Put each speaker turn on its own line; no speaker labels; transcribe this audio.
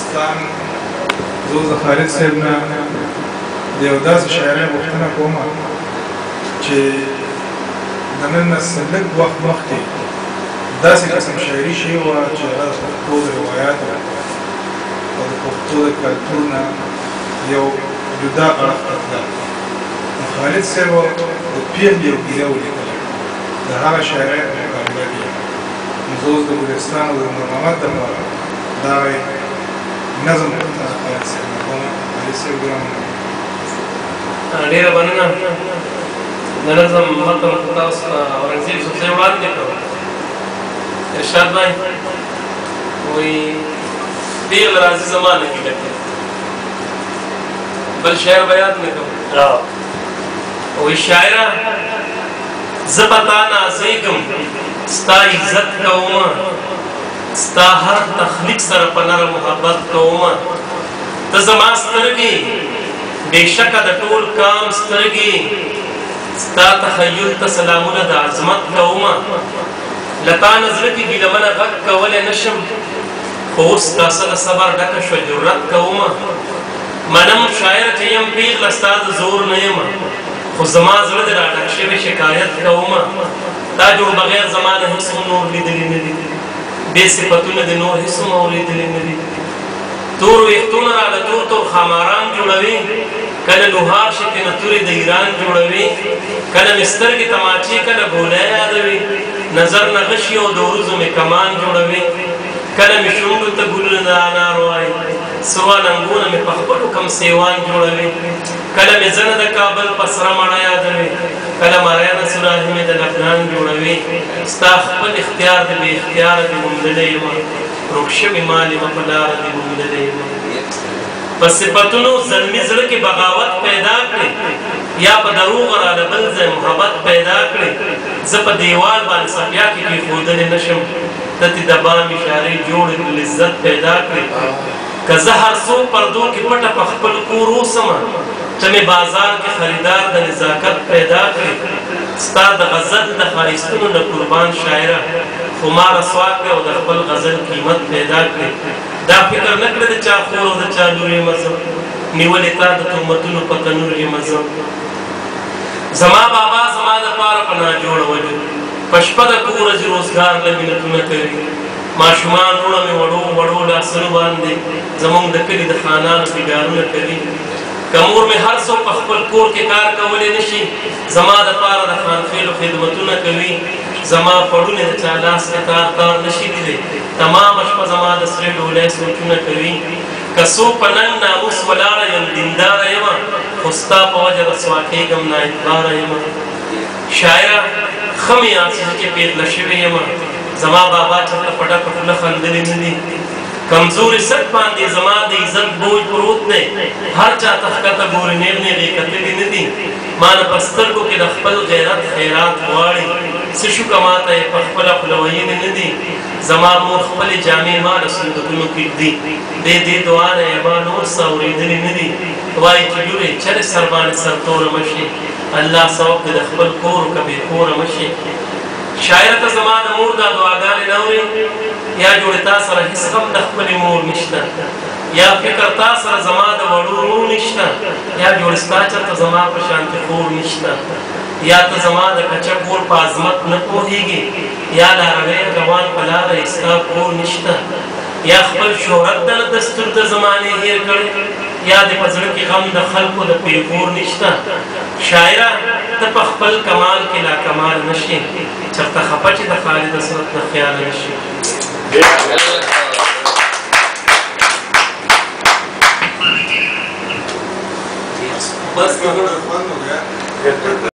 بلوچستان زه د خالد صاحب نه د یو داسې شاعرۍ غوښتنه کوم چې د نن نه څه لږ وخت مخکې داسې قسم شاعري شوې وه چې هغه د پښتو د روایاتو او د پښتو د کلتور نه یو جدا اړخ ته تله. نو خالد صاحب د پیغلې یو کیسه ولیکله د هغه شاعرۍ په مقابله کې. نو زه اوس د ګلستان او د نور محمد دپاره دغه نظم غوښتنه خالد صاحب نه کوم. خالد صاحب ګران
ډېره مننه. د نظم متن خو تاسو ته اورنګزېب صاحب ته وړاندې کړو. ارشاد بھائی وایي پیغله راځي زما نه کیله کې بل شعر به یاد نه کوم. وایي شاعره زه په تا نازېږم ستا عزت کومه ستا هر تخلیق سره په نره محبت کومه ته زما سترګې بېشکه د ټول کام سترګې ستا تخیل ته سلامونه د عظمت کومه له تا نه زړه کې ګیلمنه غږ کولی نه شم خو اوس کاسه د صبر ډکه شوه جرت کومه منم شاعر چې یم پیغله ستا د زور نه یمه خو زما زړه د راډک شوی شکایت کومه تا جوړ بغیر زما نه هېڅ هم نور لیدلي نه دي بې صفتونه د نور هېڅ هم اورېدلي نه دي تور ویښتونه راله تور تور خاماران جوړوي کله لوهار شي کنه تورې د ایران جوړوي کله مې سترګې تماچې کله ګولی یادوي نظر نه غشي او د وروځو مې کمان جوړوي کله مې شونډو ته ګلونه د انار وایي سروه ننګونه مې په خپلو کم سیوان جوړوي کله مې زنه د کابل په سره مڼه یادوي کله مریانه سراحي مې د لبنان جوړوي ستا خپل اختیار د بې اختیاره دې موندلی یمه روک شوي مال یمه په لاره دې موندلی یمه په صفتونو زلمي زړه کې بغاوت پیدا کړې یا په دروغ راله بل ځای محبت پیدا کړې زه په دیوال باندې صفیا کې کېښودلی نه شم دتې د بام اشارې جوړې کړل عزت پیدا کړې که زه هر څو پردو کې پټه په خپل کور اوسمه ته مې بازار کې خریدار د نزاکت پیدا کړې ستا د غزل د ښایستونو نه قربان شاعره خو ما رسوا کړې او د خپل غزل قیمت پیدا کړې دا فکر نه کړې د چا خور او د چا لور یمه زه نیولې تا د تهمتونو په تنور یمه زه زما بابا زما دپاره په ناجوړه وجود په شپه د کور ورځې روزګار له مینتونه کوي ماشومان وړه مې وړو وړو لاسونو باندې زموږ د کلي د خانانو فګارونه کوي که مور مې هر څوک په خپل کور کې کار کولی نه شي زما دپاره د خانخېلو خدمتونه کوي زما پړونې د چا لاس کې تار نه شي لیدی تمامه شپه زما د سرې ډولۍ سوچونه کوي که څوک په ننګ ناموس ولاړه یم دینداره یمه خو ستا په وجه رسوا کېږم نااعتباره یمه شاعره ښه مې یاد شي چې پیغله شوې یمه زما بابا چېرته په ډکه خوله خندلې نه دي کمزورې سټ باندې زما د عزت بوج پروت دی هر چا ته ښکته ګورې نیغ نیغې کتلې نه دي ما نه په سترګو کې د خپل غیرت خیرات غواړي څه شو که ماته یې په خپله خوله ویلې نه دي زما مور خپلې جامې ما له صندوقونو کې ږدي دې دعا نه یې ما نور څه اورېدلې نه دي وایي چې لورې چرې سر باندې سرتوره مه شي الله ثواب دې د خپل کور که بې کوره مه شي شاعره ته زما د مور دا دعاګانې نه اورې یا جوړې تا سره هېڅ غم د خپلې مور نشته یا فکر تا سره زما د وړو ورور نشته یا جوړې ستا چېرته زما په شانتې خور نشته یا ته زما د کچه کور په عظمت نه پوهېږې یا لاروی روان په لاره یې ستا کور نشته یا خپل شهرت ته نه دستور د زمانې هېر کړی یا د په زړه کې غم د خلکو د پیغور نشته شاعره ته په خپل کمال کې لا کمال نه شي چېرته خفه چې د خالد صورت نه خیال نه شي بس